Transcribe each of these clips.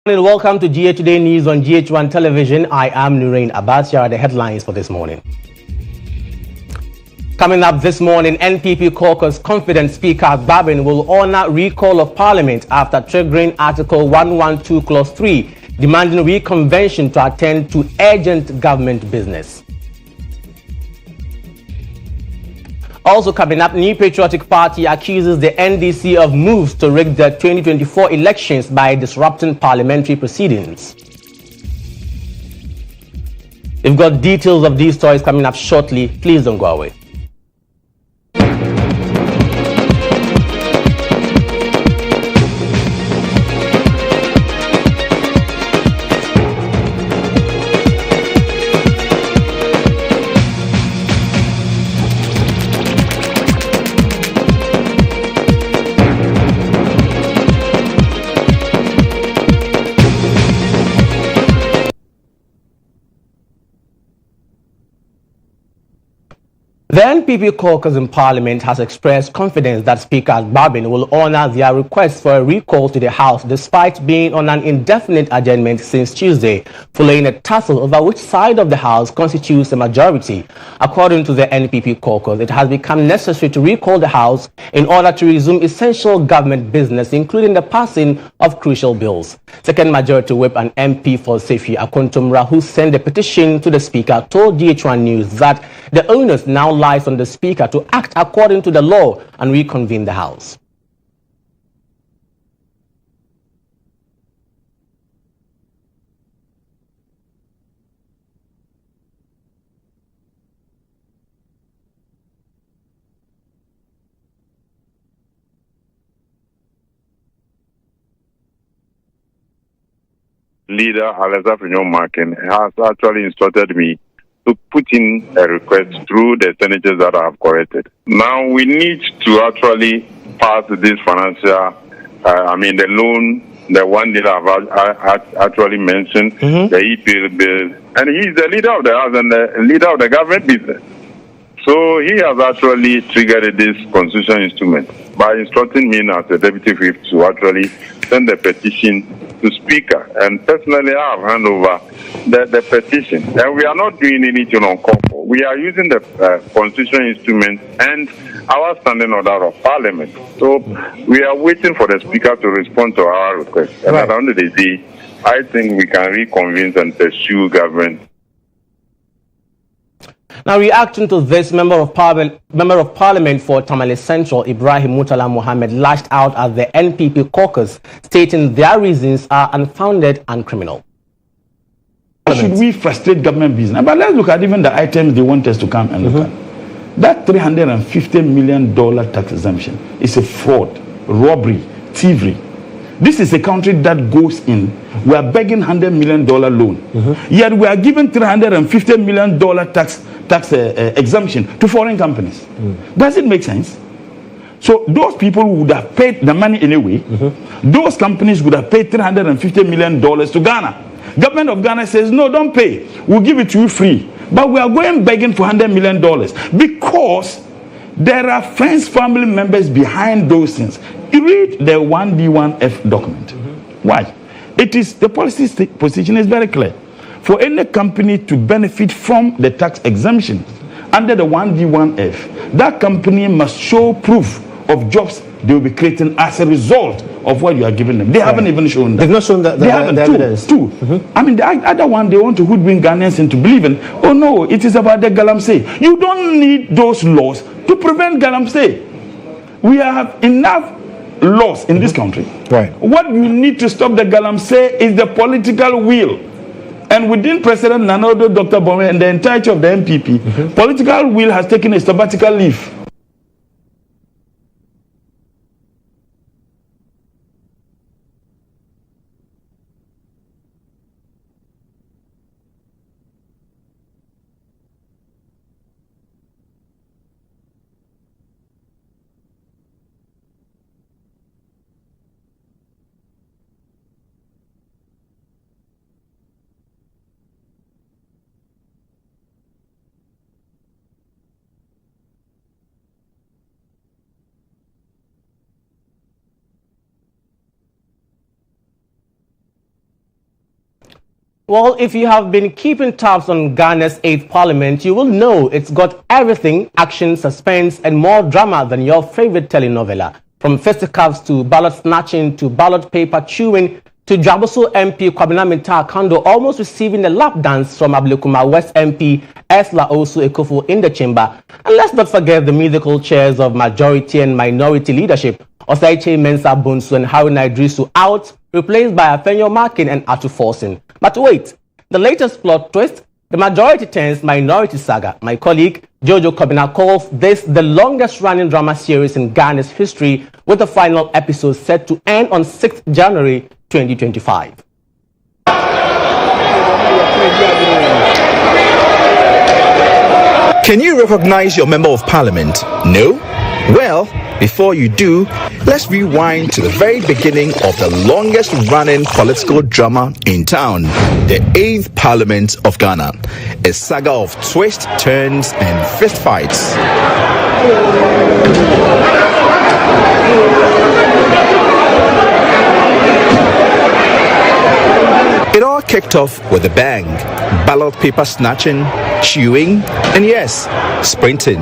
And welcome to GHOne News on GHOne Television. I am El-Nurein. Abaz. Here are the headlines for this morning. Coming up this morning, NPP caucus confident Speaker Babin will honor recall of Parliament after triggering Article 112 Clause 3, demanding reconvention to attend to urgent government business. Also coming up, New Patriotic Party accuses the NDC of moves to rig the 2024 elections by disrupting parliamentary proceedings. We've got details of these stories coming up shortly. Please don't go away. The NPP caucus in Parliament has expressed confidence that Speaker Babin will honor their request for a recall to the House despite being on an indefinite adjournment since Tuesday, following a tussle over which side of the House constitutes a majority. According to the NPP caucus, it has become necessary to recall the House in order to resume essential government business, including the passing of crucial bills. Second Majority Whip and MP for Sefi Akontumra, who sent a petition to the Speaker, told GHOne News that the onus now lies on the Speaker to act according to the law and reconvene the House. Leader Alexander Markin has actually instructed me to put in a request through the senators that I have corrected. Now we need to actually pass this financial, the loan, the one that I've actually mentioned, the EPL bill, and he is the leader of the House and the leader of the government business. So he has actually triggered this constitutional instrument by instructing me as a deputy whip to actually send a petition to Speaker. And personally, I have handed over the petition. And we are not doing anything on call for. We are using the constitutional instrument and our standing order of Parliament. So we are waiting for the Speaker to respond to our request. And at the end of the day, I think we can reconvene and pursue government. Now, reacting to this, Member of Parliament for Tamale Central, Ibrahim Murtala Mohammed, lashed out at the NPP caucus, stating their reasons are unfounded and criminal. Should we frustrate government business? But let's look at even the items they want us to come and look at. That $350 million tax exemption is a fraud, robbery, thievery. This is a country that goes in. We are begging $100 million loan. Yet we are giving $350 million tax exemption to foreign companies. Does it make sense? So those people would have paid the money anyway. Those companies would have paid $350 million to Ghana. Government of Ghana says, no, don't pay. We'll give it to you free. But we are going begging for $100 million because there are friends, family members behind those things. You read the 1D1F document. Why? It is, the policy position is very clear. For any company to benefit from the tax exemption under the 1D1F, that company must show proof of jobs they will be creating as a result of what you are giving them. They haven't even shown that. They've not shown that. They haven't. Evidence. I mean, the other one, they want to hoodwink Ghanaians into believing, oh no, it is about the galamsey. You don't need those laws to prevent galamsey. We have enough laws in this country. What you need to stop the galamsey is the political will. And within President Nanodo, Dr. Bome, and the entirety of the NPP, political will has taken a sabbatical leave. Well, if you have been keeping tabs on Ghana's 8th Parliament, you will know it's got everything, action, suspense, and more drama than your favorite telenovela. From fisticuffs to ballot snatching to ballot paper chewing to Jaboso MP Kwabena Minta Kando almost receiving a lap dance from Ablekuma West MP Esla Osu Ekofo in the chamber. And let's not forget the musical chairs of majority and minority leadership. Osaiche Mensah Bonsu and Haruna Idrisu out, replaced by Afenyo Markin and Atu Forsen. But wait, the latest plot twist, the majority turns minority saga. My colleague Jojo Kobina calls this the longest running drama series in Ghana's history, with the final episode set to end on 6th January 2025. Can you recognize your member of parliament? No? Well, before you do, let's rewind to the very beginning of the longest running political drama in town, the 8th Parliament of Ghana, a saga of twists, turns, and fistfights. It all kicked off with a bang, ballot paper snatching, chewing, and yes, sprinting.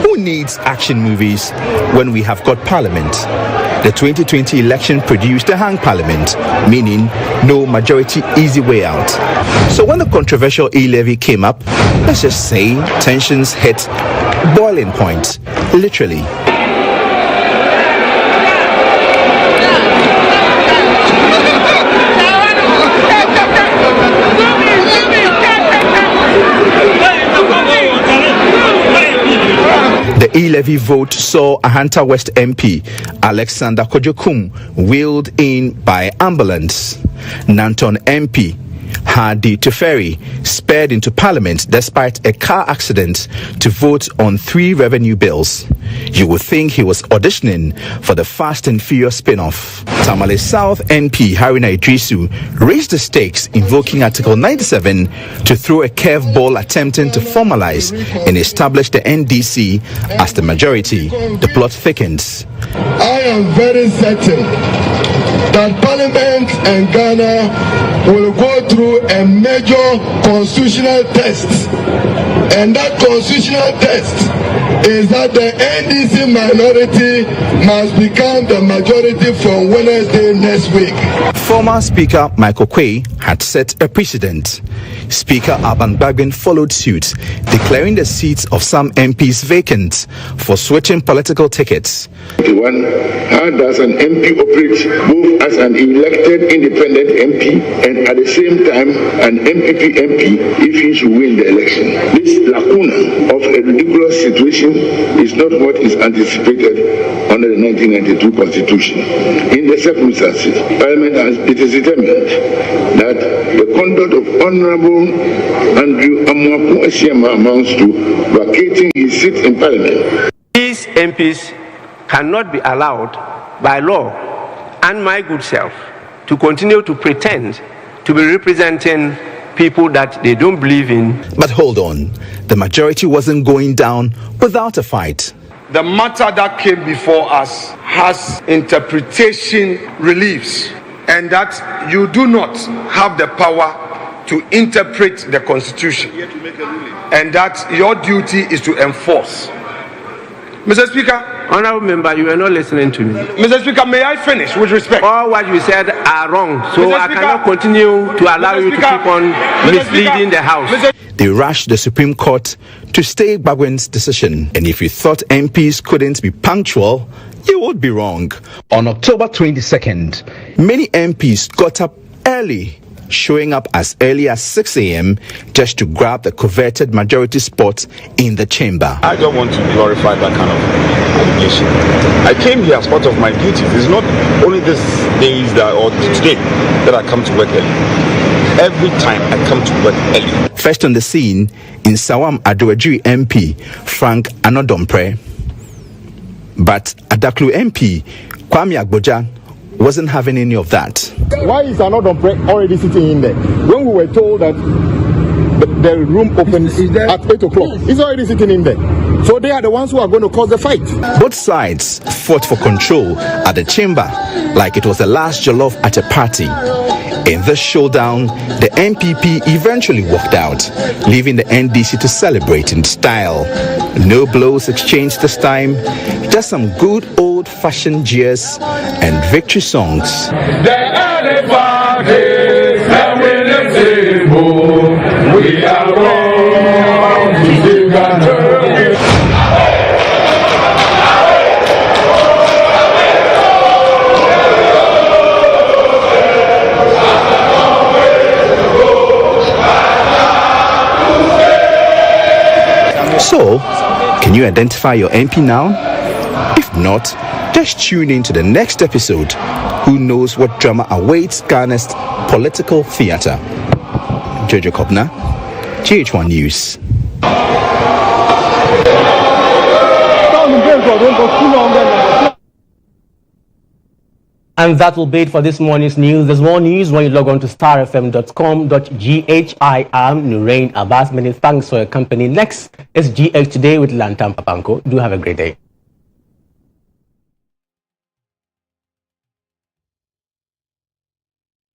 Who needs action movies when we have got parliament? The 2020 election produced a hung parliament, meaning no majority easy way out. So when the controversial e-levy came up, let's just say tensions hit boiling point, literally. The e-levy vote saw Ahanta West MP Alexander Kojokum wheeled in by ambulance. Nanton MP Hadi Teferi sped into Parliament despite a car accident to vote on 3 revenue bills. You would think he was auditioning for the Fast and Furious spin-off. Tamale South MP Haruna Idrisu raised the stakes, invoking Article 97 to throw a curveball attempting to formalize and establish the NDC as the majority. The plot thickens. I am very certain that Parliament and Ghana will go through a major constitutional test, and that constitutional test is that the NDC minority must become the majority from Wednesday next week. Former Speaker Michael Quay had set a precedent. Speaker Alban Bagbin followed suit, declaring the seats of some MPs vacant for switching political tickets. How does an MP operate both as an elected independent MP and at the same time an MPP MP if he should win the election? This lacuna of a ridiculous situation is not what is anticipated under the 1992 Constitution. In the circumstances, Parliament it is determined that the conduct of Honorable Andrew Amoako Esiama amounts to vacating his seat in Parliament. These MPs cannot be allowed by law and my good self to continue to pretend to be representing people that they don't believe in. But hold on, the majority wasn't going down without a fight. The matter that came before us has interpretation reliefs, and that you do not have the power to interpret the Constitution, and that your duty is to enforce. Mr. Speaker, Honorable member, you are not listening to me. Mr. Speaker, may I finish with respect? All what you said are wrong, so Mr. I Speaker, cannot continue to allow you to keep on misleading the House. They rushed the Supreme Court to stay Bagwin's decision. And if you thought MPs couldn't be punctual, you would be wrong. On October 22nd, many MPs got up early, showing up as early as 6 a.m. just to grab the coveted majority spot in the chamber. I don't want to glorify that kind of allegation. I came here as part of my duties. It's not only these days or today that I come to work early. Every time I come to work early. First on the scene, in Sawam Adoajiri MP, Frank Anodompre. But Adaklu MP, Kwame Agboja, wasn't having any of that. Why is Anodompre already sitting in there? When we were told that the room opens at 8 o'clock. He's already sitting in there. So they are the ones who are going to cause the fight. Both sides fought for control at the chamber like it was the last jollof at a party. In this showdown, the NPP eventually walked out, leaving the NDC to celebrate in style. No blows exchanged this time, just some good old-fashioned jeers and victory songs. The elephant is the winning table. We are going to sing and So, can you identify your MP now? If not, just tune in to the next episode. Who knows what drama awaits Ghana's political theatre? GHOne, GHOne News. And that will be it for this morning's news. There's more news when you log on to starfm.com.gh. I am El-Nurein Abaz. Many thanks for your company. Next is GH Today with Lantam Papanko. Do have a great day.